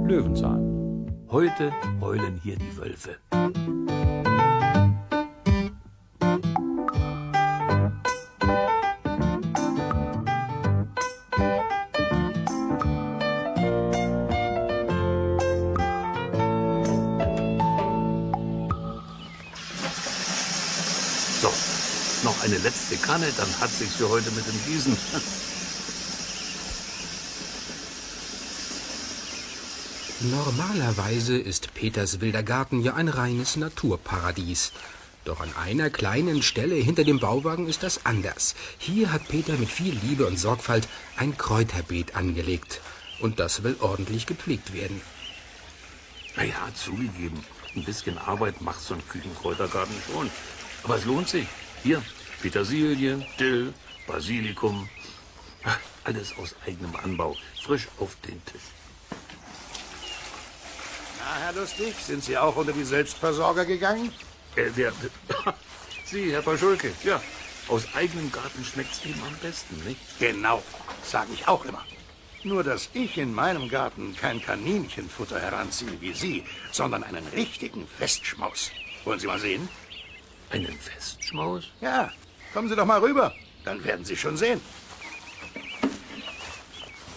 Löwenzahn. Heute heulen hier die Wölfe. So, noch eine letzte Kanne, dann hat sich's für heute mit dem Gießen. Normalerweise ist Peters wilder Garten ja ein reines Naturparadies. Doch an einer kleinen Stelle hinter dem Bauwagen ist das anders. Hier hat Peter mit viel Liebe und Sorgfalt ein Kräuterbeet angelegt. Und das will ordentlich gepflegt werden. Naja, zugegeben, ein bisschen Arbeit macht so ein Küchenkräutergarten schon. Aber es lohnt sich. Hier, Petersilie, Dill, Basilikum. Alles aus eigenem Anbau, frisch auf den Tisch. Na, Herr Lustig, sind Sie auch unter die Selbstversorger gegangen? Sie, Herr Paschulke, ja, aus eigenem Garten schmeckt's eben am besten, nicht? Genau, sage ich auch immer. Nur, dass ich in meinem Garten kein Kaninchenfutter heranziehe wie Sie, sondern einen richtigen Festschmaus. Wollen Sie mal sehen? Einen Festschmaus? Ja, kommen Sie doch mal rüber, dann werden Sie schon sehen.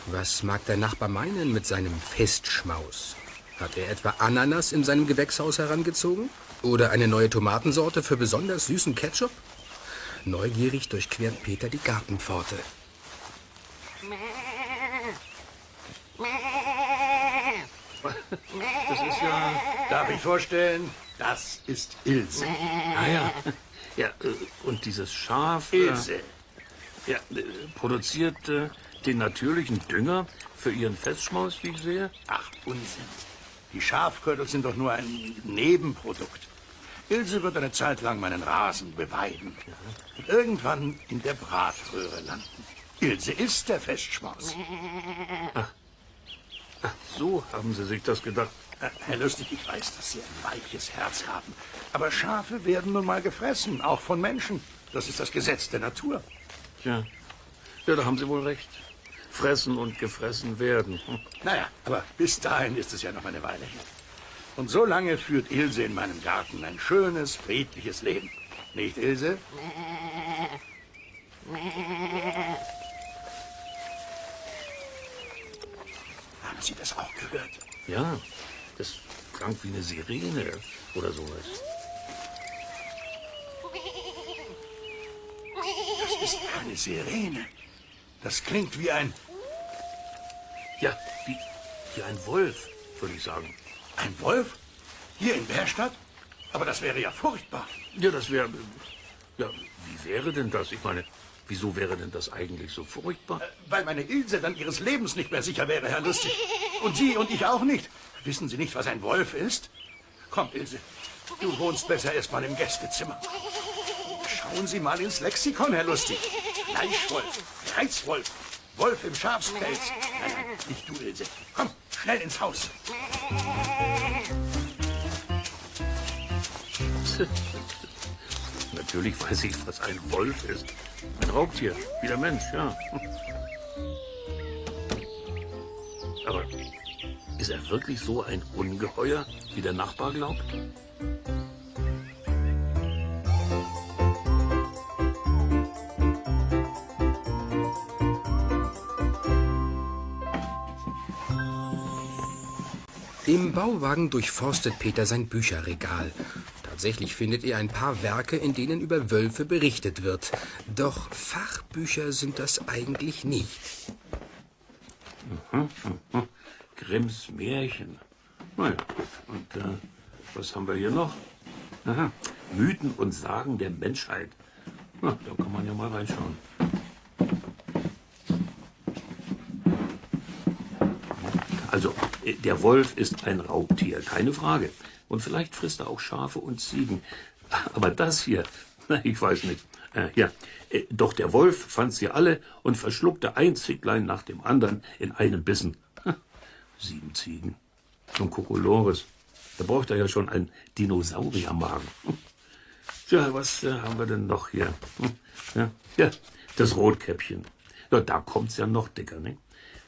Was mag der Nachbar meinen mit seinem Festschmaus? Hat er etwa Ananas in seinem Gewächshaus herangezogen? Oder eine neue Tomatensorte für besonders süßen Ketchup? Neugierig durchquert Peter die Gartenpforte. Das ist ja... Darf ich vorstellen, das ist Ilse. Ah ja. Ja, und dieses Schaf... Ilse. Produziert den natürlichen Dünger für ihren Festschmaus, wie ich sehe? Ach, Unsinn. Die Schafköttel sind doch nur ein Nebenprodukt. Ilse wird eine Zeit lang meinen Rasen beweiden und irgendwann in der Bratröhre landen. Ilse ist der Festschmaus. Ach, so haben Sie sich das gedacht. Herr Lustig, ich weiß, dass Sie ein weiches Herz haben. Aber Schafe werden nun mal gefressen, auch von Menschen. Das ist das Gesetz der Natur. Tja, ja, da haben Sie wohl recht. Fressen und gefressen werden. Naja, aber bis dahin ist es ja noch eine Weile hin. Und so lange führt Ilse in meinem Garten ein schönes, friedliches Leben. Nicht, Ilse? Haben Sie das auch gehört? Ja, das klang wie eine Sirene oder sowas. Das ist keine Sirene. Das klingt wie ein... Ja, wie ein Wolf, würde ich sagen. Ein Wolf? Hier in Bärstadt? Aber das wäre ja furchtbar. Ja, das wäre... Ja, wie wäre denn das? Ich meine, wieso wäre denn das eigentlich so furchtbar? Weil meine Ilse dann ihres Lebens nicht mehr sicher wäre, Herr Lustig. Und Sie und ich auch nicht. Wissen Sie nicht, was ein Wolf ist? Komm, Ilse, du wohnst besser erst mal im Gästezimmer. Schauen Sie mal ins Lexikon, Herr Lustig. Fleischwolf, Reizwolf, Wolf im Schafspelz. Nein, nicht du, Ilse. Komm, schnell ins Haus. Natürlich weiß ich, was ein Wolf ist. Ein Raubtier, wie der Mensch, ja. Aber ist er wirklich so ein Ungeheuer, wie der Nachbar glaubt? Im Bauwagen durchforstet Peter sein Bücherregal. Tatsächlich findet er ein paar Werke, in denen über Wölfe berichtet wird. Doch Fachbücher sind das eigentlich nicht. Grimms Märchen. Na ja, gut. Und was haben wir hier noch? Aha. Mythen und Sagen der Menschheit. Na, da kann man ja mal reinschauen. Also, der Wolf ist ein Raubtier, keine Frage. Und vielleicht frisst er auch Schafe und Ziegen. Aber das hier, na, ich weiß nicht. Doch der Wolf fand sie alle und verschluckte ein Zicklein nach dem anderen in einem Bissen. 7 Ziegen. So ein Kokolores. Da braucht er ja schon einen Dinosauriermagen. Tja, was haben wir denn noch hier? Ja, das Rotkäppchen. Ja, da kommt's ja noch dicker, ne?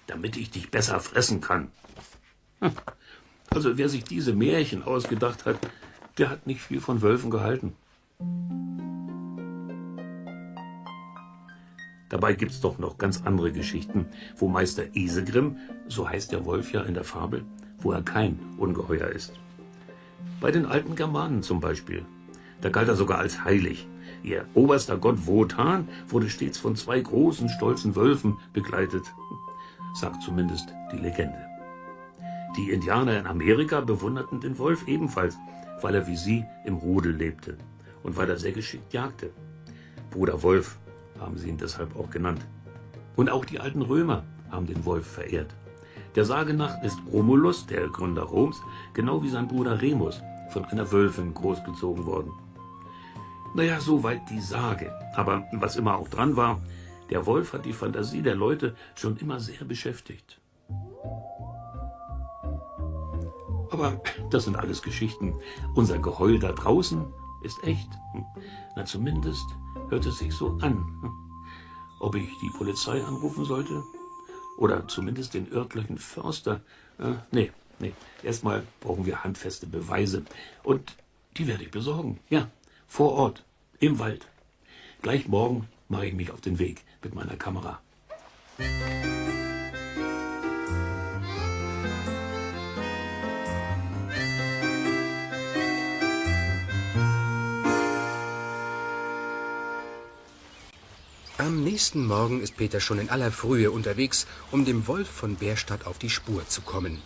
Damit ich dich besser fressen kann. Also wer sich diese Märchen ausgedacht hat, der hat nicht viel von Wölfen gehalten. Dabei gibt's doch noch ganz andere Geschichten, wo Meister Isegrim, so heißt der Wolf ja in der Fabel, wo er kein Ungeheuer ist. Bei den alten Germanen zum Beispiel. Da galt er sogar als heilig. Ihr oberster Gott Wotan wurde stets von 2 großen, stolzen Wölfen begleitet. Sagt zumindest die Legende. Die Indianer in Amerika bewunderten den Wolf ebenfalls, weil er wie sie im Rudel lebte und weil er sehr geschickt jagte. Bruder Wolf haben sie ihn deshalb auch genannt. Und auch die alten Römer haben den Wolf verehrt. Der Sage nach ist Romulus, der Gründer Roms, genau wie sein Bruder Remus, von einer Wölfin großgezogen worden. Naja, soweit die Sage. Aber was immer auch dran war, der Wolf hat die Fantasie der Leute schon immer sehr beschäftigt. Aber das sind alles Geschichten. Unser Geheul da draußen ist echt. Na, zumindest hört es sich so an. Ob ich die Polizei anrufen sollte? Oder zumindest den örtlichen Förster? Nee. Erstmal brauchen wir handfeste Beweise. Und die werde ich besorgen. Ja, vor Ort, im Wald. Gleich morgen mache ich mich auf den Weg mit meiner Kamera. Am nächsten Morgen ist Peter schon in aller Frühe unterwegs, um dem Wolf von Bärstadt auf die Spur zu kommen.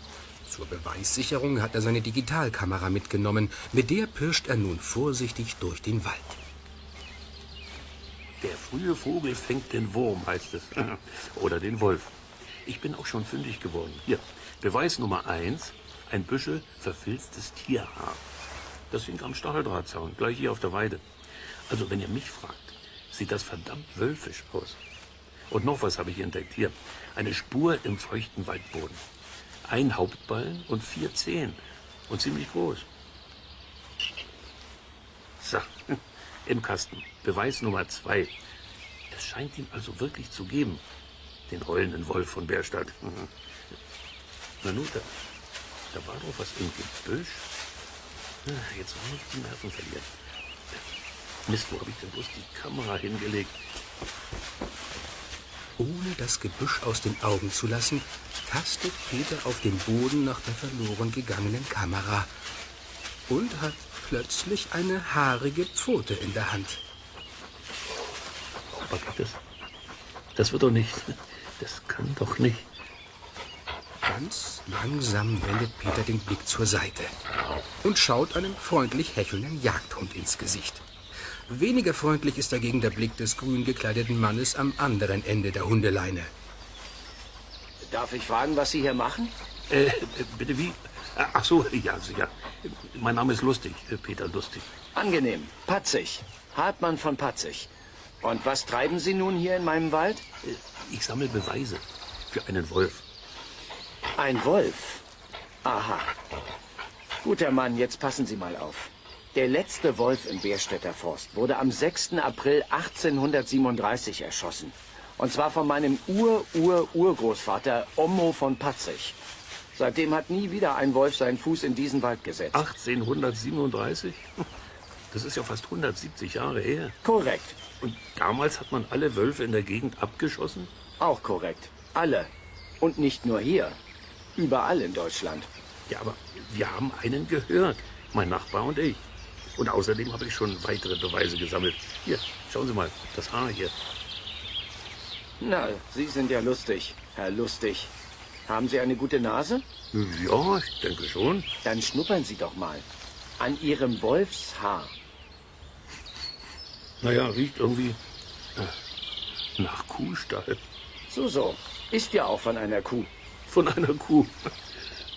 Zur Beweissicherung hat er seine Digitalkamera mitgenommen. Mit der pirscht er nun vorsichtig durch den Wald. Der frühe Vogel fängt den Wurm, heißt es. Oder den Wolf. Ich bin auch schon fündig geworden. Hier, Beweis Nummer 1, ein Büschel verfilztes Tierhaar. Das hing am Stacheldrahtzaun, gleich hier auf der Weide. Also, wenn ihr mich fragt, sieht das verdammt wölfisch aus. Und noch was habe ich entdeckt. Hier, eine Spur im feuchten Waldboden. Ein Hauptballen und 4 Zehen. Und ziemlich groß. So, im Kasten. Beweis Nummer 2. Es scheint ihn also wirklich zu geben. Den heulenden Wolf von Bärstadt. Na nun, da war doch was im Gebüsch. Jetzt will ich die Nerven verlieren. Mist, wo habe ich denn bloß die Kamera hingelegt? Ohne das Gebüsch aus den Augen zu lassen, tastet Peter auf dem Boden nach der verloren gegangenen Kamera und hat plötzlich eine haarige Pfote in der Hand. Aber geht das? Das wird doch nicht. Das kann doch nicht. Ganz langsam wendet Peter den Blick zur Seite und schaut einem freundlich hechelnden Jagdhund ins Gesicht. Weniger freundlich ist dagegen der Blick des grün gekleideten Mannes am anderen Ende der Hundeleine. Darf ich fragen, was Sie hier machen? Bitte wie? Ach so, ja, sicher. Mein Name ist Lustig, Peter Lustig. Angenehm. Patzig. Hartmann von Patzig. Und was treiben Sie nun hier in meinem Wald? Ich sammle Beweise für einen Wolf. Ein Wolf? Aha. Guter Mann, jetzt passen Sie mal auf. Der letzte Wolf im Bärstädter Forst wurde am 6. April 1837 erschossen. Und zwar von meinem Urgroßvater Ommo von Patzig. Seitdem hat nie wieder ein Wolf seinen Fuß in diesen Wald gesetzt. 1837? Das ist ja fast 170 Jahre her. Korrekt. Und damals hat man alle Wölfe in der Gegend abgeschossen? Auch korrekt. Alle. Und nicht nur hier. Überall in Deutschland. Ja, aber wir haben einen gehört. Mein Nachbar und ich. Und außerdem habe ich schon weitere Beweise gesammelt. Hier, schauen Sie mal, das Haar hier. Na, Sie sind ja lustig, Herr Lustig. Haben Sie eine gute Nase? Ja, ich denke schon. Dann schnuppern Sie doch mal. An Ihrem Wolfshaar. Naja, riecht irgendwie nach Kuhstall. So. Ist ja auch von einer Kuh. Von einer Kuh.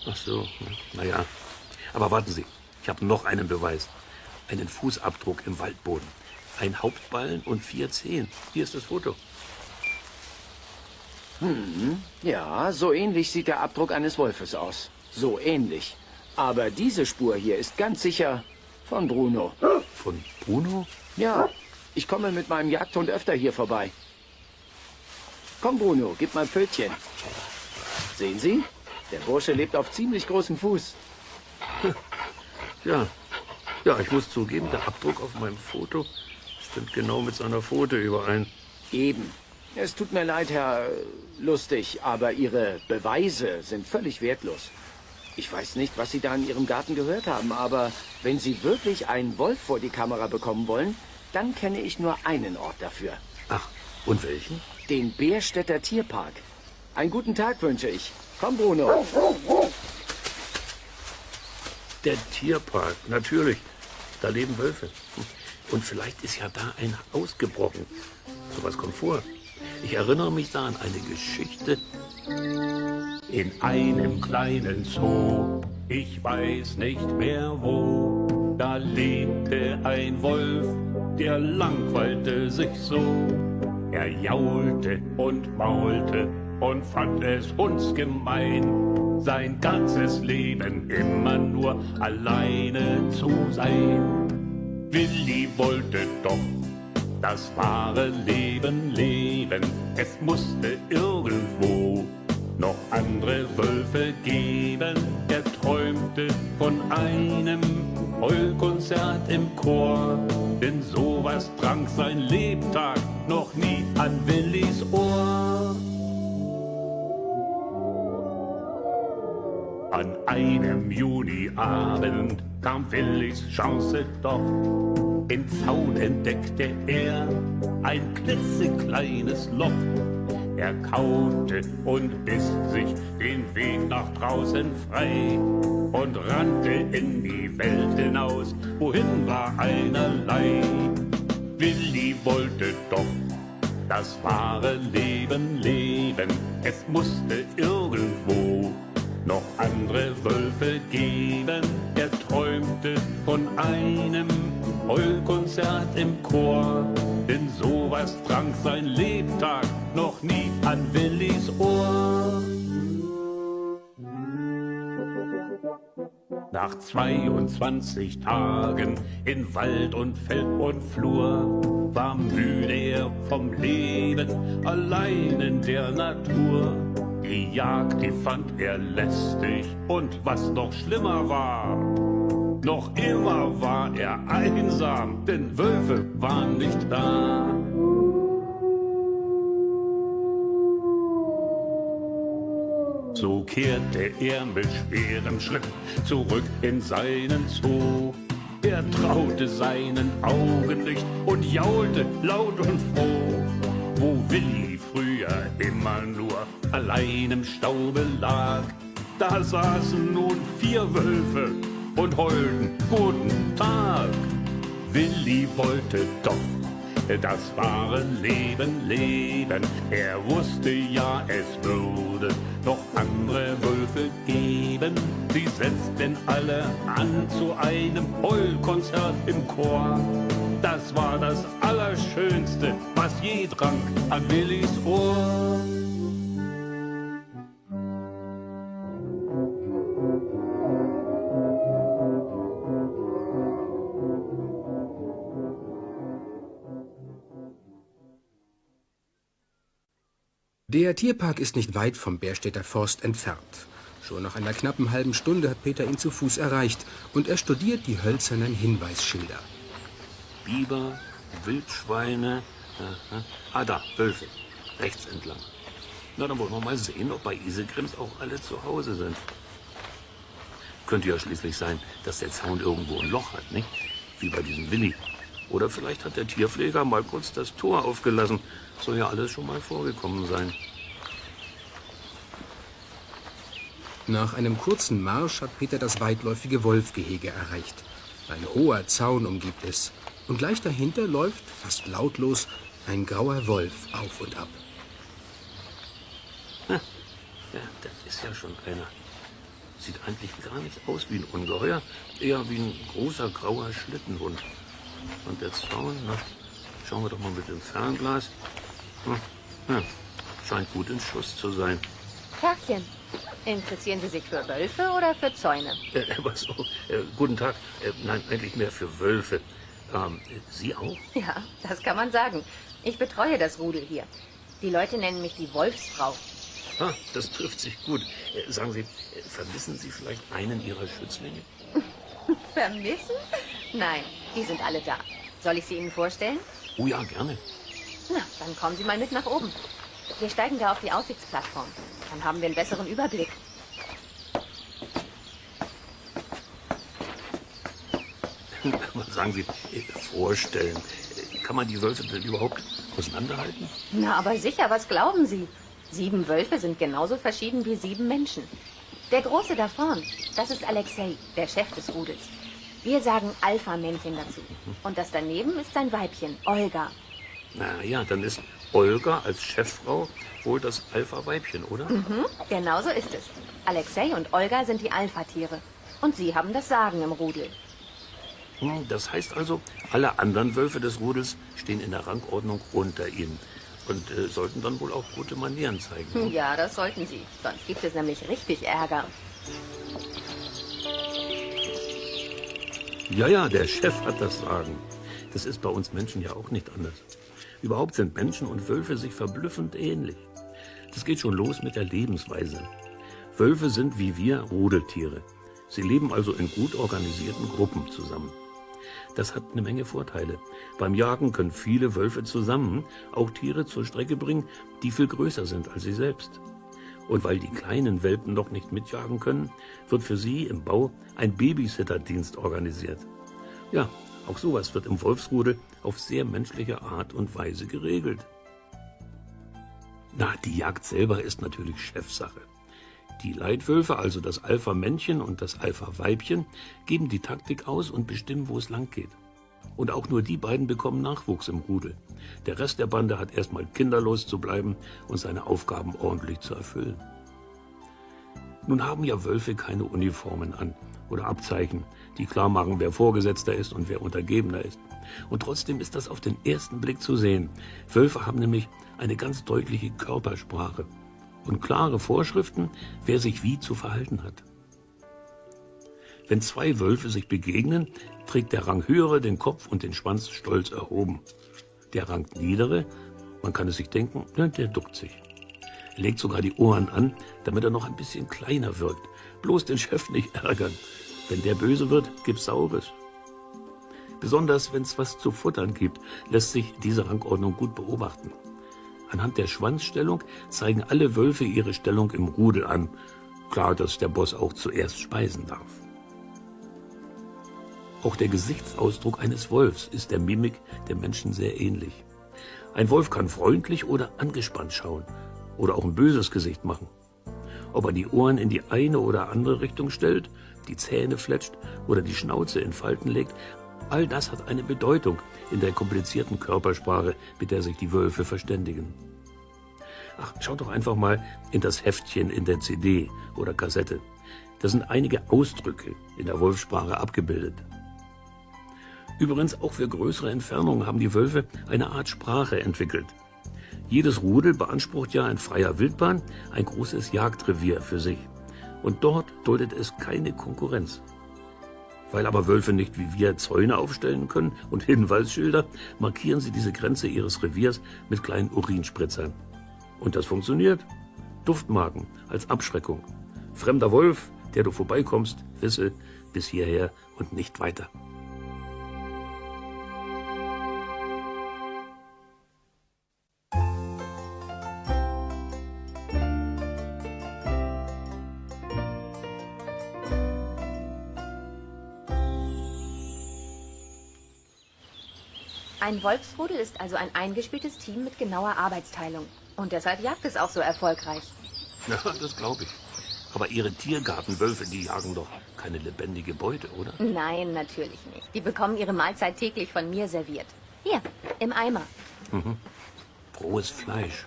Ach so, naja. Aber warten Sie, Ich habe noch einen Beweis. Einen Fußabdruck im Waldboden. Ein Hauptballen und 4 Zehen. Hier ist das Foto. Ja, so ähnlich sieht der Abdruck eines Wolfes aus. So ähnlich. Aber diese Spur hier ist ganz sicher von Bruno. Von Bruno? Ja, ich komme mit meinem Jagdhund öfter hier vorbei. Komm, Bruno, gib mal Pfötchen. Sehen Sie? Der Bursche lebt auf ziemlich großem Fuß. Ja. Ja, ich muss zugeben, der Abdruck auf meinem Foto stimmt genau mit seiner Pfote überein. Eben. Es tut mir leid, Herr Lustig, aber Ihre Beweise sind völlig wertlos. Ich weiß nicht, was Sie da in Ihrem Garten gehört haben, aber wenn Sie wirklich einen Wolf vor die Kamera bekommen wollen, dann kenne ich nur einen Ort dafür. Ach, und welchen? Den Bärstädter Tierpark. Einen guten Tag wünsche ich. Komm, Bruno. Der Tierpark, natürlich. Da leben Wölfe. Und vielleicht ist ja da einer ausgebrochen. Sowas kommt vor. Ich erinnere mich da an eine Geschichte. In einem kleinen Zoo, ich weiß nicht mehr wo, da lebte ein Wolf, der langweilte sich so. Er jaulte und maulte und fand es hundsgemein, sein ganzes Leben immer nur alleine zu sein. Willi wollte doch das wahre Leben leben, es musste irgendwo noch andere Wölfe geben. Er träumte von einem Heulkonzert im Chor, denn sowas drang sein Lebtag noch nie an Willis Ohr. An einem Juniabend kam Willis Chance doch. Im Zaun entdeckte er ein klitzekleines Loch. Er kaute und biss sich den Weg nach draußen frei und rannte in die Welt hinaus, wohin war einerlei. Willi wollte doch das wahre Leben leben, es musste irgendwo noch andere Wölfe geben. Er träumte von einem Heulkonzert im Chor, denn sowas drang sein Lebtag noch nie an Willis Ohr. Nach 22 Tagen in Wald und Feld und Flur war müde er vom Leben, allein in der Natur. Die Jagd, die fand er lästig und was noch schlimmer war, noch immer war er einsam, denn Wölfe waren nicht da. So kehrte er mit schwerem Schritt zurück in seinen Zoo. Er traute seinen Augen nicht und jaulte laut und froh. Wo Willi früher immer nur allein im Staube lag, da saßen nun 4 Wölfe und heulten guten Tag. Willi wollte doch das wahre Leben leben. Er wusste ja, es würde noch andere Wölfe geben. Sie setzten alle an zu einem Heulkonzert im Chor. Das war das Allerschönste, was je drang an Willis Ohr. Der Tierpark ist nicht weit vom Bärstädter Forst entfernt. Schon nach einer knappen halben Stunde hat Peter ihn zu Fuß erreicht und er studiert die hölzernen Hinweisschilder. Biber, Wildschweine. Da, Wölfe. Rechts entlang. Na, dann wollen wir mal sehen, ob bei Isegrims auch alle zu Hause sind. Könnte ja schließlich sein, dass der Zaun irgendwo ein Loch hat, nicht? Wie bei diesem Willi. Oder vielleicht hat der Tierpfleger mal kurz das Tor aufgelassen. Soll ja alles schon mal vorgekommen sein. Nach einem kurzen Marsch hat Peter das weitläufige Wolfgehege erreicht. Ein hoher Zaun umgibt es. Und gleich dahinter läuft, fast lautlos, ein grauer Wolf auf und ab. Ja, das ist ja schon einer. sieht eigentlich gar nicht aus wie ein Ungeheuer, eher wie ein großer grauer Schlittenhund. Und der Zaun, na, schauen wir doch mal mit dem Fernglas. Ja, scheint gut in Schuss zu sein. Tagchen. Interessieren Sie sich für Wölfe oder für Zäune? Was? Oh, guten Tag. Nein, eigentlich mehr für Wölfe. Sie auch? Ja, das kann man sagen. Ich betreue das Rudel hier. Die Leute nennen mich die Wolfsfrau. Ah, das trifft sich gut. Sagen Sie, vermissen Sie vielleicht einen Ihrer Schützlinge? Vermissen? Nein, die sind alle da. Soll ich sie Ihnen vorstellen? Oh ja, gerne. Na, dann kommen Sie mal mit nach oben. Wir steigen da auf die Aussichtsplattform. Dann haben wir einen besseren Überblick. Was sagen Sie, vorstellen? Kann man die Wölfe denn überhaupt auseinanderhalten? Na, aber sicher, was glauben Sie? 7 Wölfe sind genauso verschieden wie 7 Menschen. Der Große da vorn, das ist Alexei, der Chef des Rudels. Wir sagen Alpha-Männchen dazu. Und das daneben ist sein Weibchen, Olga. Na ja, dann ist Olga als Cheffrau wohl das Alpha-Weibchen, oder? Genau so ist es. Alexei und Olga sind die Alpha-Tiere. Und sie haben das Sagen im Rudel. Das heißt also, alle anderen Wölfe des Rudels stehen in der Rangordnung unter ihnen und sollten dann wohl auch gute Manieren zeigen. Ja, das sollten sie. Sonst gibt es nämlich richtig Ärger. Ja, der Chef hat das Sagen. Das ist bei uns Menschen ja auch nicht anders. Überhaupt sind Menschen und Wölfe sich verblüffend ähnlich. Das geht schon los mit der Lebensweise. Wölfe sind wie wir Rudeltiere. Sie leben also in gut organisierten Gruppen zusammen. Das hat eine Menge Vorteile. Beim Jagen können viele Wölfe zusammen auch Tiere zur Strecke bringen, die viel größer sind als sie selbst. Und weil die kleinen Welpen noch nicht mitjagen können, wird für sie im Bau ein Babysitterdienst organisiert. Ja, auch sowas wird im Wolfsrudel auf sehr menschliche Art und Weise geregelt. Na, die Jagd selber ist natürlich Chefsache. Die Leitwölfe, also das Alpha-Männchen und das Alpha-Weibchen, geben die Taktik aus und bestimmen, wo es lang geht. Und auch nur die beiden bekommen Nachwuchs im Rudel. Der Rest der Bande hat erstmal kinderlos zu bleiben und seine Aufgaben ordentlich zu erfüllen. Nun haben ja Wölfe keine Uniformen an oder Abzeichen, die klar machen, wer Vorgesetzter ist und wer Untergebener ist. Und trotzdem ist das auf den ersten Blick zu sehen. Wölfe haben nämlich eine ganz deutliche Körpersprache und klare Vorschriften, wer sich wie zu verhalten hat. Wenn 2 Wölfe sich begegnen, trägt der Ranghöhere den Kopf und den Schwanz stolz erhoben. Der Rangniedere, man kann es sich denken, der duckt sich. Er legt sogar die Ohren an, damit er noch ein bisschen kleiner wirkt. Bloß den Chef nicht ärgern. Wenn der böse wird, gibt's Saures. Besonders wenn es was zu futtern gibt, lässt sich diese Rangordnung gut beobachten. Anhand der Schwanzstellung zeigen alle Wölfe ihre Stellung im Rudel an. Klar, dass der Boss auch zuerst speisen darf. Auch der Gesichtsausdruck eines Wolfs ist der Mimik der Menschen sehr ähnlich. Ein Wolf kann freundlich oder angespannt schauen oder auch ein böses Gesicht machen. Ob er die Ohren in die eine oder andere Richtung stellt, die Zähne fletscht oder die Schnauze in Falten legt, all das hat eine Bedeutung in der komplizierten Körpersprache, mit der sich die Wölfe verständigen. Ach, schaut doch einfach mal in das Heftchen in der CD oder Kassette. Da sind einige Ausdrücke in der Wolfssprache abgebildet. Übrigens, auch für größere Entfernungen haben die Wölfe eine Art Sprache entwickelt. Jedes Rudel beansprucht ja in freier Wildbahn ein großes Jagdrevier für sich. Und dort duldet es keine Konkurrenz. Weil aber Wölfe nicht wie wir Zäune aufstellen können und Hinweisschilder, markieren sie diese Grenze ihres Reviers mit kleinen Urinspritzern. Und das funktioniert. Duftmarken als Abschreckung. Fremder Wolf, der du vorbeikommst, wisse, bis hierher und nicht weiter. Ein Wolfsrudel ist also ein eingespieltes Team mit genauer Arbeitsteilung. Und deshalb jagt es auch so erfolgreich. Ja, das glaube ich. Aber Ihre Tiergartenwölfe, die jagen doch keine lebendige Beute, oder? Nein, natürlich nicht. Die bekommen ihre Mahlzeit täglich von mir serviert. Hier, im Eimer. Rohes Fleisch.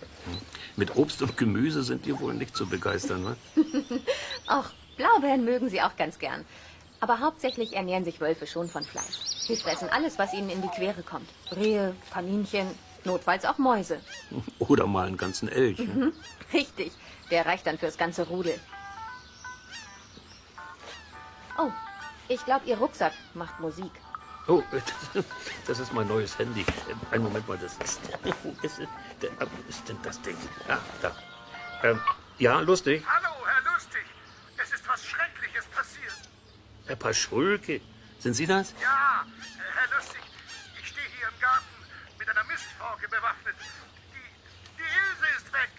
Mit Obst und Gemüse sind die wohl nicht zu begeistern, ne? Ach, Blaubeeren mögen sie auch ganz gern. Aber hauptsächlich ernähren sich Wölfe schon von Fleisch. Sie fressen alles, was ihnen in die Quere kommt. Rehe, Kaninchen, notfalls auch Mäuse. Oder mal einen ganzen Elch. Ne? Richtig, der reicht dann fürs ganze Rudel. Oh, ich glaube, Ihr Rucksack macht Musik. Oh, das ist mein neues Handy. Einen Moment mal, wo ist denn das Ding? Ah, da. Ja, lustig. Hallo, Herr Lustig. Es ist was Schreckliches passiert. Herr Paschulke, sind Sie das? Ja, Herr Lustig, ich stehe hier im Garten mit einer Mistforke bewaffnet. Die Ilse ist weg.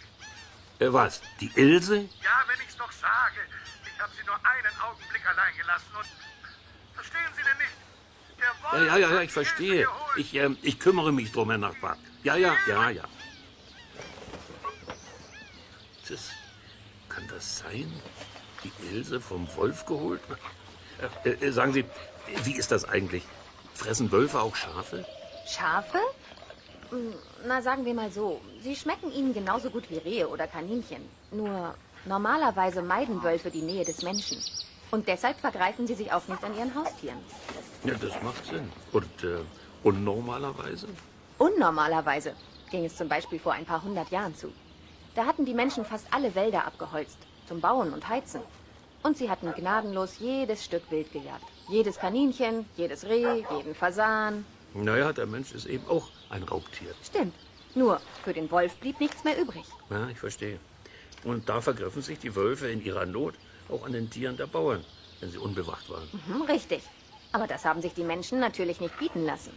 Was? Die Ilse? Ja, wenn ich's noch sage. Ich habe sie nur einen Augenblick allein gelassen und... Verstehen Sie denn nicht? Der Wolf Ja, hat ich die Ilse verstehe. geholt. Ich kümmere mich drum, Herr Nachbar. Ja. Kann das sein? Die Ilse vom Wolf geholt? Sagen Sie, wie ist das eigentlich? Fressen Wölfe auch Schafe? Schafe? Na, sagen wir mal so. Sie schmecken ihnen genauso gut wie Rehe oder Kaninchen. Nur normalerweise meiden Wölfe die Nähe des Menschen. Und deshalb vergreifen sie sich auch nicht an ihren Haustieren. Ja, das macht Sinn. Und normalerweise? Unnormalerweise ging es zum Beispiel vor ein paar 100 Jahren zu. Da hatten die Menschen fast alle Wälder abgeholzt, zum Bauen und Heizen. Und sie hatten gnadenlos jedes Stück Wild gejagt. Jedes Kaninchen, jedes Reh, jeden Fasan. Naja, der Mensch ist eben auch ein Raubtier. Stimmt. Nur, für den Wolf blieb nichts mehr übrig. Ja, ich verstehe. Und da vergriffen sich die Wölfe in ihrer Not auch an den Tieren der Bauern, wenn sie unbewacht waren. Richtig. Aber das haben sich die Menschen natürlich nicht bieten lassen.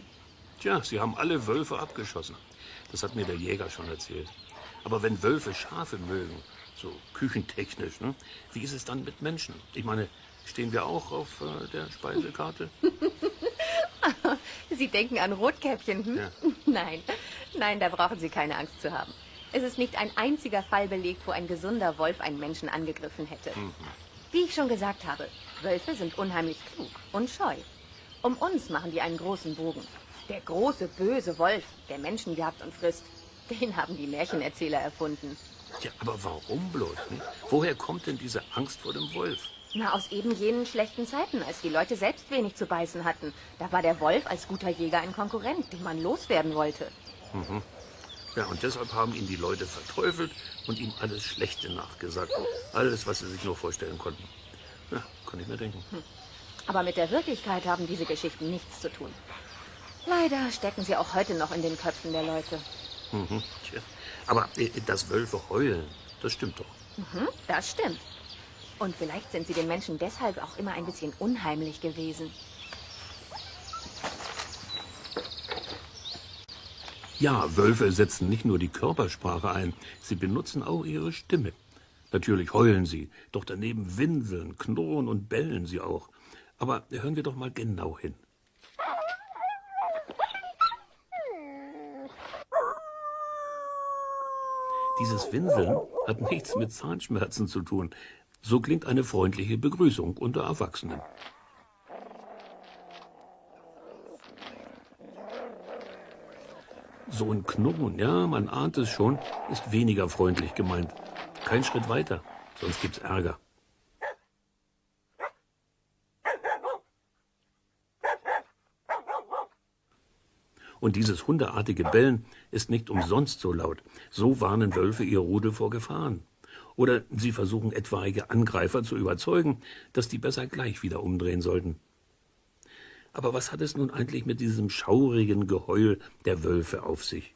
Tja, sie haben alle Wölfe abgeschossen. Das hat mir der Jäger schon erzählt. Aber wenn Wölfe Schafe mögen, so küchentechnisch, ne, wie ist es dann mit Menschen? Ich meine, stehen wir auch auf der Speisekarte? Sie denken an Rotkäppchen, hm? Ja. Nein, da brauchen Sie keine Angst zu haben. Es ist nicht ein einziger Fall belegt, wo ein gesunder Wolf einen Menschen angegriffen hätte. Wie ich schon gesagt habe, Wölfe sind unheimlich klug und scheu. Um uns machen die einen großen Bogen. Der große, böse Wolf, der Menschen jagt und frisst, den haben die Märchenerzähler erfunden. Ja, aber warum bloß? Ne? Woher kommt denn diese Angst vor dem Wolf? Na, aus eben jenen schlechten Zeiten, als die Leute selbst wenig zu beißen hatten. Da war der Wolf als guter Jäger ein Konkurrent, den man loswerden wollte. Ja, und deshalb haben ihn die Leute verteufelt und ihm alles Schlechte nachgesagt. Alles, was sie sich nur vorstellen konnten. Ja, kann ich mir denken. Aber mit der Wirklichkeit haben diese Geschichten nichts zu tun. Leider stecken sie auch heute noch in den Köpfen der Leute. Tja. Aber dass Wölfe heulen, das stimmt doch. Das stimmt. Und vielleicht sind sie den Menschen deshalb auch immer ein bisschen unheimlich gewesen. Ja, Wölfe setzen nicht nur die Körpersprache ein, sie benutzen auch ihre Stimme. Natürlich heulen sie, doch daneben winseln, knurren und bellen sie auch. Aber hören wir doch mal genau hin. Dieses Winseln hat nichts mit Zahnschmerzen zu tun. So klingt eine freundliche Begrüßung unter Erwachsenen. So ein Knurren, ja, man ahnt es schon, ist weniger freundlich gemeint. Kein Schritt weiter, sonst gibt's Ärger. Und dieses hundeartige Bellen ist nicht umsonst so laut. So warnen Wölfe ihr Rudel vor Gefahren. Oder sie versuchen etwaige Angreifer zu überzeugen, dass die besser gleich wieder umdrehen sollten. Aber was hat es nun eigentlich mit diesem schaurigen Geheul der Wölfe auf sich?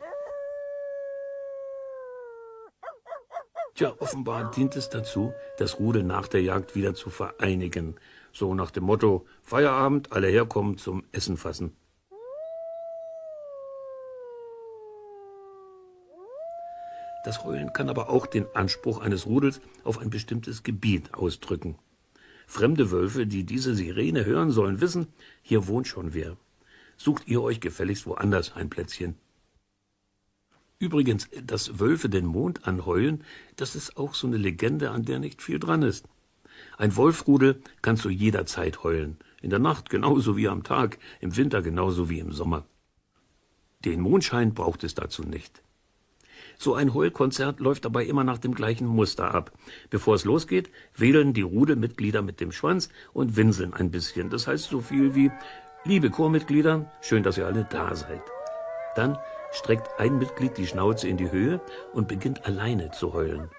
Tja, offenbar dient es dazu, das Rudel nach der Jagd wieder zu vereinigen. So nach dem Motto, Feierabend, alle herkommen zum Essen fassen. Das Heulen kann aber auch den Anspruch eines Rudels auf ein bestimmtes Gebiet ausdrücken. Fremde Wölfe, die diese Sirene hören sollen, wissen, hier wohnt schon wer. Sucht ihr euch gefälligst woanders ein Plätzchen. Übrigens, dass Wölfe den Mond anheulen, das ist auch so eine Legende, an der nicht viel dran ist. Ein Wolfrudel kann zu jeder Zeit heulen. In der Nacht genauso wie am Tag, im Winter genauso wie im Sommer. Den Mondschein braucht es dazu nicht. So ein Heulkonzert läuft dabei immer nach dem gleichen Muster ab. Bevor es losgeht, wedeln die Rudelmitglieder mit dem Schwanz und winseln ein bisschen. Das heißt so viel wie: Liebe Chormitglieder, schön, dass ihr alle da seid. Dann streckt ein Mitglied die Schnauze in die Höhe und beginnt alleine zu heulen.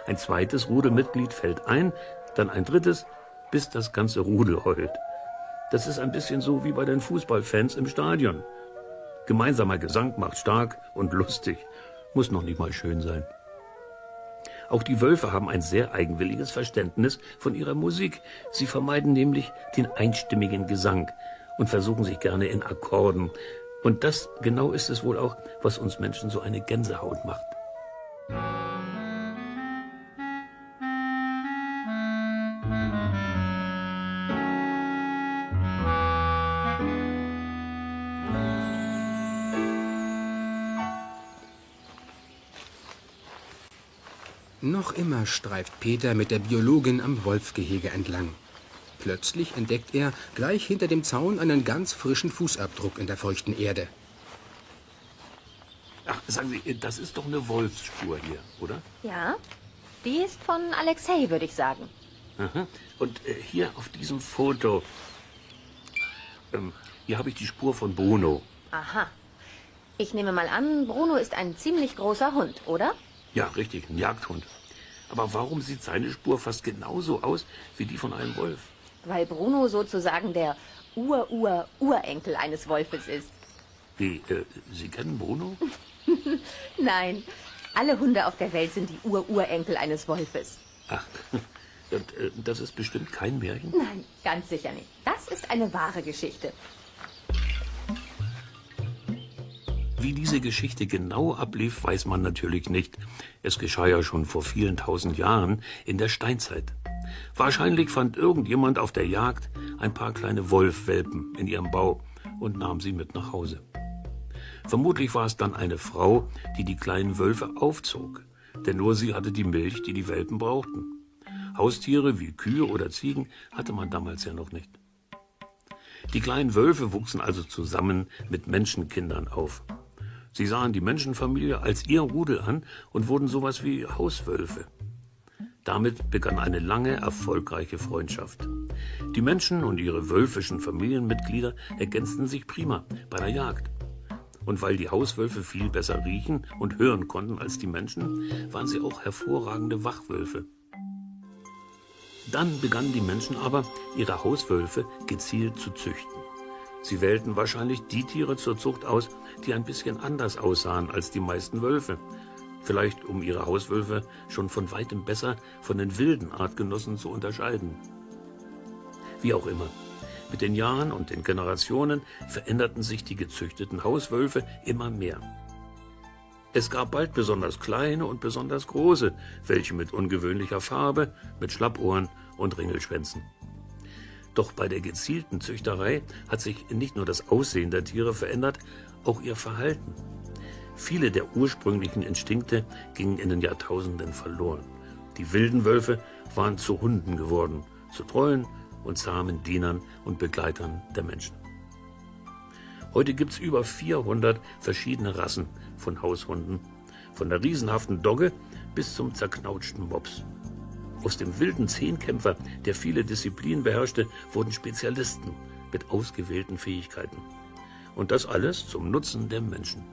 Ein zweites Rudelmitglied fällt ein, dann ein drittes, bis das ganze Rudel heult. Das ist ein bisschen so wie bei den Fußballfans im Stadion. Gemeinsamer Gesang macht stark und lustig, muss noch nicht mal schön sein. Auch die Wölfe haben ein sehr eigenwilliges Verständnis von ihrer Musik. Sie vermeiden nämlich den einstimmigen Gesang und versuchen sich gerne in Akkorden. Und das genau ist es wohl auch, was uns Menschen so eine Gänsehaut macht. Noch immer streift Peter mit der Biologin am Wolfgehege entlang. Plötzlich entdeckt er gleich hinter dem Zaun einen ganz frischen Fußabdruck in der feuchten Erde. Ach, sagen Sie, das ist doch eine Wolfsspur hier, oder? Ja, die ist von Alexei, würde ich sagen. Aha. Und hier auf diesem Foto, hier habe ich die Spur von Bruno. Aha. Ich nehme mal an, Bruno ist ein ziemlich großer Hund, oder? Ja, richtig, ein Jagdhund. Aber warum sieht seine Spur fast genauso aus wie die von einem Wolf? Weil Bruno sozusagen der Urenkel eines Wolfes ist. Wie, Sie kennen Bruno? Nein, alle Hunde auf der Welt sind die Urenkel eines Wolfes. Ach, und, das ist bestimmt kein Märchen? Nein, ganz sicher nicht. Das ist eine wahre Geschichte. Wie diese Geschichte genau ablief, weiß man natürlich nicht. Es geschah ja schon vor vielen tausend Jahren in der Steinzeit. Wahrscheinlich fand irgendjemand auf der Jagd ein paar kleine Wolfwelpen in ihrem Bau und nahm sie mit nach Hause. Vermutlich war es dann eine Frau, die die kleinen Wölfe aufzog, denn nur sie hatte die Milch, die die Welpen brauchten. Haustiere wie Kühe oder Ziegen hatte man damals ja noch nicht. Die kleinen Wölfe wuchsen also zusammen mit Menschenkindern auf. Sie sahen die Menschenfamilie als ihr Rudel an und wurden sowas wie Hauswölfe. Damit begann eine lange, erfolgreiche Freundschaft. Die Menschen und ihre wölfischen Familienmitglieder ergänzten sich prima bei der Jagd. Und weil die Hauswölfe viel besser riechen und hören konnten als die Menschen, waren sie auch hervorragende Wachwölfe. Dann begannen die Menschen aber, ihre Hauswölfe gezielt zu züchten. Sie wählten wahrscheinlich die Tiere zur Zucht aus, die ein bisschen anders aussahen als die meisten Wölfe. Vielleicht um ihre Hauswölfe schon von weitem besser von den wilden Artgenossen zu unterscheiden. Wie auch immer, mit den Jahren und den Generationen veränderten sich die gezüchteten Hauswölfe immer mehr. Es gab bald besonders kleine und besonders große, welche mit ungewöhnlicher Farbe, mit Schlappohren und Ringelschwänzen. Doch bei der gezielten Züchterei hat sich nicht nur das Aussehen der Tiere verändert, auch ihr Verhalten. Viele der ursprünglichen Instinkte gingen in den Jahrtausenden verloren. Die wilden Wölfe waren zu Hunden geworden, zu treuen und zahmen Dienern und Begleitern der Menschen. Heute gibt's über 400 verschiedene Rassen von Haushunden, von der riesenhaften Dogge bis zum zerknautschten Mops. Aus dem wilden Zehnkämpfer, der viele Disziplinen beherrschte, wurden Spezialisten mit ausgewählten Fähigkeiten. Und das alles zum Nutzen der Menschen.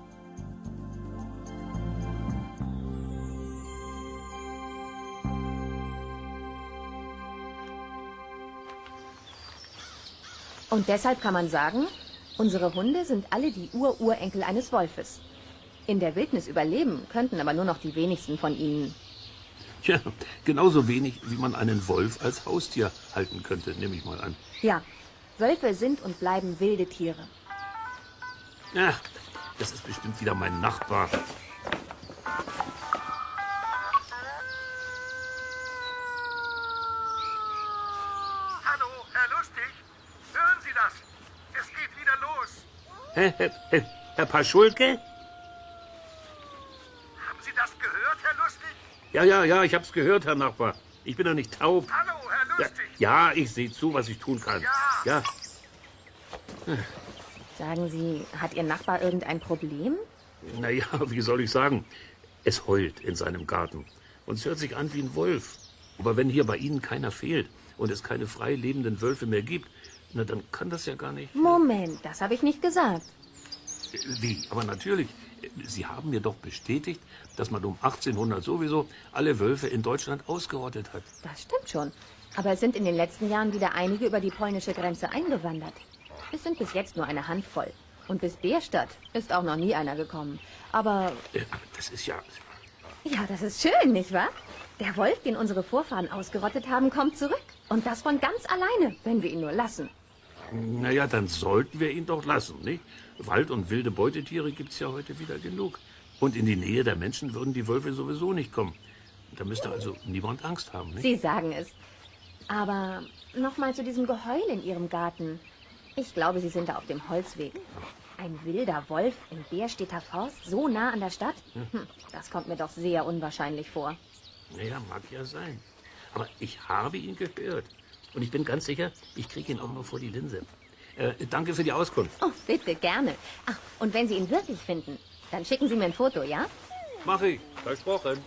Und deshalb kann man sagen, unsere Hunde sind alle die Urenkel eines Wolfes. In der Wildnis überleben könnten aber nur noch die wenigsten von ihnen. Tja, genauso wenig, wie man einen Wolf als Haustier halten könnte, nehme ich mal an. Ja, Wölfe sind und bleiben wilde Tiere. Ach, das ist bestimmt wieder mein Nachbar. Hallo, Herr Lustig. Hören Sie das? Es geht wieder los. Herr Paschulke? Haben Sie das gehört, Herr Lustig? Ja, ich hab's gehört, Herr Nachbar. Ich bin doch nicht taub. Hallo, Herr Lustig. Ja, ich sehe zu, was ich tun kann. Ja. Sagen Sie, hat Ihr Nachbar irgendein Problem? Naja, wie soll ich sagen? Es heult in seinem Garten. Und es hört sich an wie ein Wolf. Aber wenn hier bei Ihnen keiner fehlt und es keine frei lebenden Wölfe mehr gibt, na, dann kann das ja gar nicht... Moment, das habe ich nicht gesagt. Wie? Aber natürlich. Sie haben mir doch bestätigt, dass man um 1800 sowieso alle Wölfe in Deutschland ausgerottet hat. Das stimmt schon. Aber es sind in den letzten Jahren wieder einige über die polnische Grenze eingewandert. Es sind bis jetzt nur eine Handvoll. Und bis Bärstadt ist auch noch nie einer gekommen. Aber Aber das ist ja... ja, das ist schön, nicht wahr? Der Wolf, den unsere Vorfahren ausgerottet haben, kommt zurück. Und das von ganz alleine, wenn wir ihn nur lassen. Naja, dann sollten wir ihn doch lassen, nicht? Wald- und wilde Beutetiere gibt's ja heute wieder genug. Und in die Nähe der Menschen würden die Wölfe sowieso nicht kommen. Da müsste also niemand Angst haben, nicht? Sie sagen es. Aber nochmal zu diesem Geheul in Ihrem Garten. Ich glaube, Sie sind da auf dem Holzweg. Ein wilder Wolf im Bärstädter Forst, so nah an der Stadt? Das kommt mir doch sehr unwahrscheinlich vor. Naja, mag ja sein. Aber ich habe ihn gehört. Und ich bin ganz sicher, ich kriege ihn auch mal vor die Linse. Danke für die Auskunft. Oh, bitte, gerne. Ach, und wenn Sie ihn wirklich finden, dann schicken Sie mir ein Foto, ja? Mach ich. Versprochen.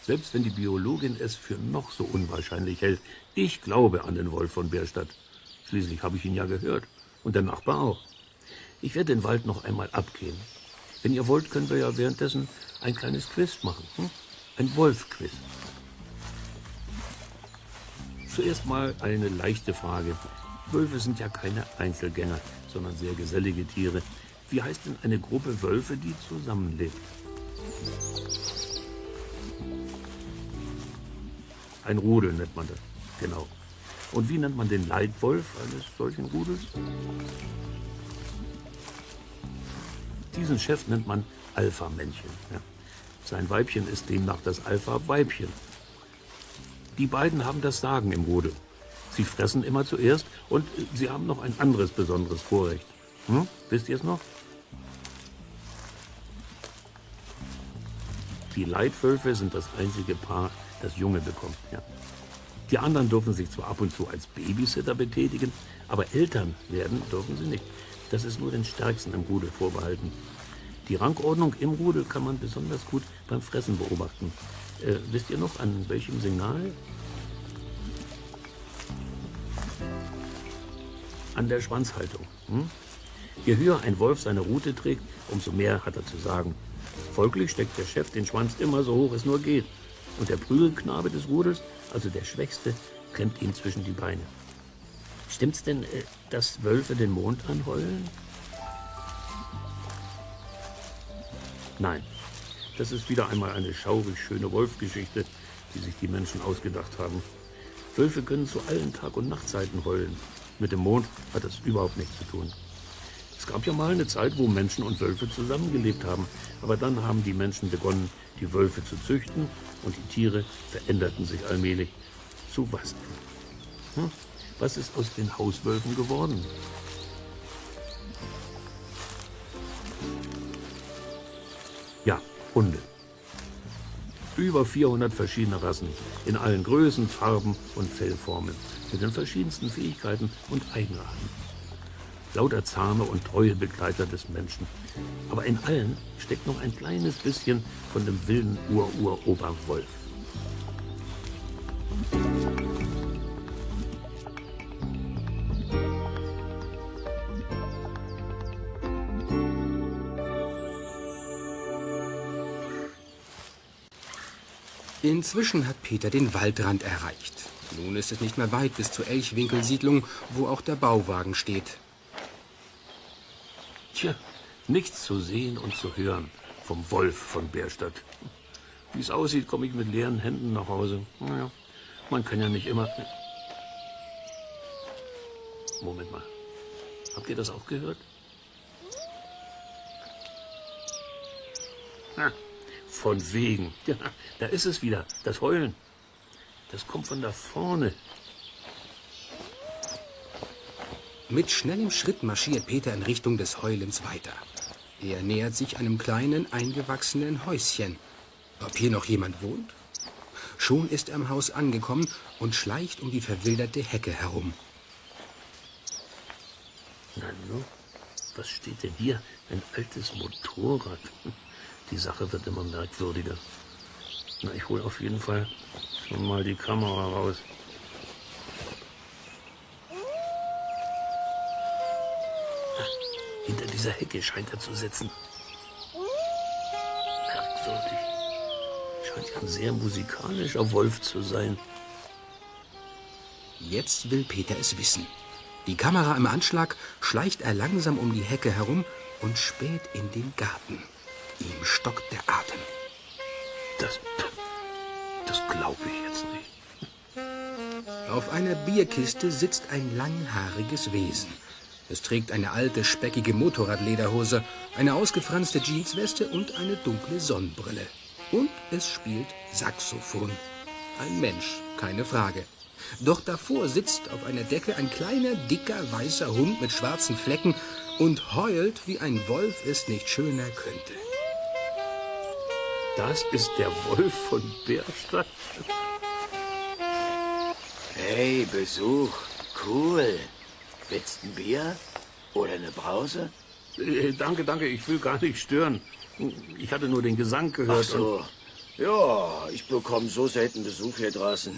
Selbst wenn die Biologin es für noch so unwahrscheinlich hält, ich glaube an den Wolf von Bärstadt. Schließlich habe ich ihn ja gehört. Und der Nachbar auch. Ich werde den Wald noch einmal abgehen. Wenn ihr wollt, können wir ja währenddessen ein kleines Quiz machen. Ein Wolf-Quiz. Zuerst mal eine leichte Frage. Wölfe sind ja keine Einzelgänger, sondern sehr gesellige Tiere. Wie heißt denn eine Gruppe Wölfe, die zusammenlebt? Ein Rudel nennt man das, genau. Und wie nennt man den Leitwolf eines solchen Rudels? Diesen Chef nennt man Alpha-Männchen. Ja. Sein Weibchen ist demnach das Alpha-Weibchen. Die beiden haben das Sagen im Rudel. Sie fressen immer zuerst und sie haben noch ein anderes besonderes Vorrecht. Wisst ihr es noch? Die Leitwölfe sind das einzige Paar, das Junge bekommt. Ja. Die anderen dürfen sich zwar ab und zu als Babysitter betätigen, aber Eltern werden dürfen sie nicht. Das ist nur den Stärksten im Rudel vorbehalten. Die Rangordnung im Rudel kann man besonders gut beim Fressen beobachten. Wisst ihr noch, an welchem Signal? An der Schwanzhaltung. Je höher ein Wolf seine Rute trägt, umso mehr hat er zu sagen. Folglich steckt der Chef den Schwanz immer so hoch es nur geht. Und der Prügelknabe des Rudels, also der Schwächste, klemmt ihn zwischen die Beine. Stimmt's denn, dass Wölfe den Mond anheulen? Nein, das ist wieder einmal eine schaurig schöne Wolfgeschichte, die sich die Menschen ausgedacht haben. Wölfe können zu allen Tag- und Nachtzeiten heulen. Mit dem Mond hat das überhaupt nichts zu tun. Es gab ja mal eine Zeit, wo Menschen und Wölfe zusammengelebt haben. Aber dann haben die Menschen begonnen, die Wölfe zu züchten und die Tiere veränderten sich allmählich zu was? Was ist aus den Hauswölfen geworden? Ja, Hunde. Über 400 verschiedene Rassen in allen Größen, Farben und Fellformen mit den verschiedensten Fähigkeiten und Eigenarten. Lauter zahme und treue Begleiter des Menschen. Aber in allen steckt noch ein kleines bisschen von dem wilden Ur-Ur-Oberwolf. Inzwischen hat Peter den Waldrand erreicht. Nun ist es nicht mehr weit bis zur Elchwinkelsiedlung, wo auch der Bauwagen steht. Tja, nichts zu sehen und zu hören vom Wolf von Bärstadt. Wie es aussieht, komme ich mit leeren Händen nach Hause. Naja, man kann ja nicht immer... Moment mal, habt ihr das auch gehört? Von wegen. Ja, da ist es wieder, das Heulen. Das kommt von da vorne. Mit schnellem Schritt marschiert Peter in Richtung des Heulens weiter. Er nähert sich einem kleinen, eingewachsenen Häuschen. Ob hier noch jemand wohnt? Schon ist er am Haus angekommen und schleicht um die verwilderte Hecke herum. Na nu, was steht denn hier? Ein altes Motorrad. Die Sache wird immer merkwürdiger. Na, ich hole auf jeden Fall schon mal die Kamera raus. Hinter dieser Hecke scheint er zu sitzen. Merkwürdig. Scheint ja ein sehr musikalischer Wolf zu sein. Jetzt will Peter es wissen. Die Kamera im Anschlag schleicht er langsam um die Hecke herum und späht in den Garten. Ihm stockt der Atem. Das glaube ich jetzt nicht. Auf einer Bierkiste sitzt ein langhaariges Wesen. Es trägt eine alte, speckige Motorradlederhose, eine ausgefranste Jeansweste und eine dunkle Sonnenbrille. Und es spielt Saxophon. Ein Mensch, keine Frage. Doch davor sitzt auf einer Decke ein kleiner, dicker, weißer Hund mit schwarzen Flecken und heult, wie ein Wolf es nicht schöner könnte. Das ist der Wolf von Bärstadt. Hey, Besuch. Cool. Willst ein Bier? Oder eine Brause? Danke, ich will gar nicht stören. Ich hatte nur den Gesang gehört. Ach so. Ja, ich bekomme so selten Besuch hier draußen.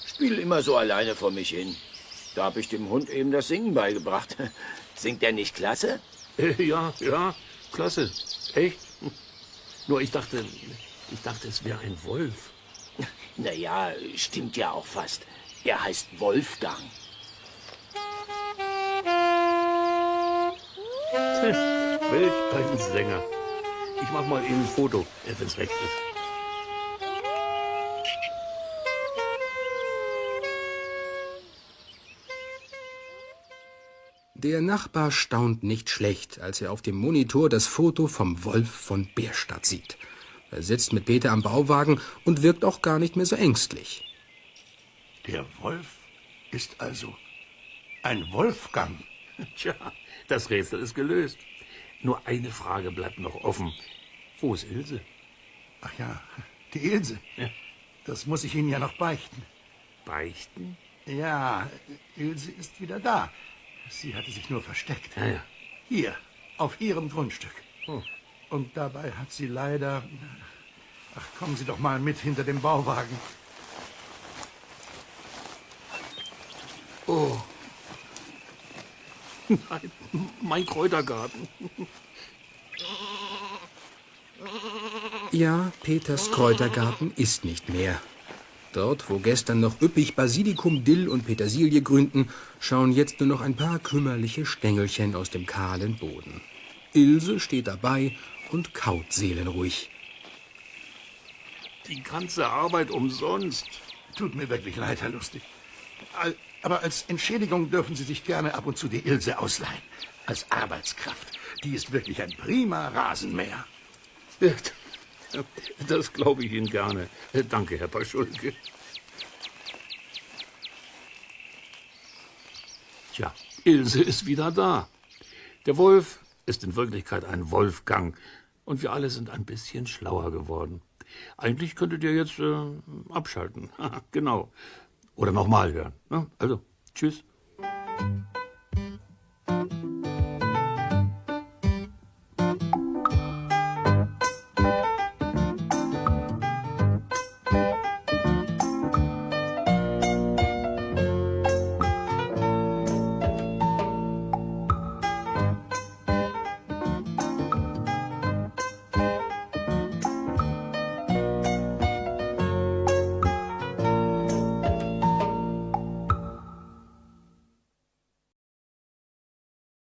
Spiele immer so alleine vor mich hin. Da habe ich dem Hund eben das Singen beigebracht. Singt er nicht klasse? Ja, klasse. Echt? Nur ich dachte, es wäre ein Wolf. Naja, stimmt ja auch fast. Er heißt Wolfgang. Welch ein Sänger. Ich mach mal eben ein Foto, wenn's recht ist. Der Nachbar staunt nicht schlecht, als er auf dem Monitor das Foto vom Wolf von Bärstadt sieht. Er sitzt mit Peter am Bauwagen und wirkt auch gar nicht mehr so ängstlich. Der Wolf ist also ein Wolfgang. Tja, das Rätsel ist gelöst. Nur eine Frage bleibt noch offen. Wo ist Ilse? Ach ja, die Ilse. Ja. Das muss ich Ihnen ja noch beichten. Beichten? Ja, Ilse ist wieder da. Sie hatte sich nur versteckt. Ja. Hier, auf Ihrem Grundstück. Oh. Und dabei hat sie leider... Ach, kommen Sie doch mal mit hinter dem Bauwagen. Oh. Nein, mein Kräutergarten. Ja, Peters Kräutergarten ist nicht mehr. Dort, wo gestern noch üppig Basilikum, Dill und Petersilie grünten, schauen jetzt nur noch ein paar kümmerliche Stängelchen aus dem kahlen Boden. Ilse steht dabei und kaut seelenruhig. Die ganze Arbeit umsonst. Tut mir wirklich leid, Herr Lustig. Aber als Entschädigung dürfen Sie sich gerne ab und zu die Ilse ausleihen. Als Arbeitskraft. Die ist wirklich ein prima Rasenmäher. Das glaube ich Ihnen gerne. Danke, Herr Paschulke. Tja, Ilse ist wieder da. Der Wolf ist in Wirklichkeit ein Wolfgang. Und wir alle sind ein bisschen schlauer geworden. Eigentlich könntet ihr jetzt abschalten. Genau. Oder nochmal hören. Also, tschüss.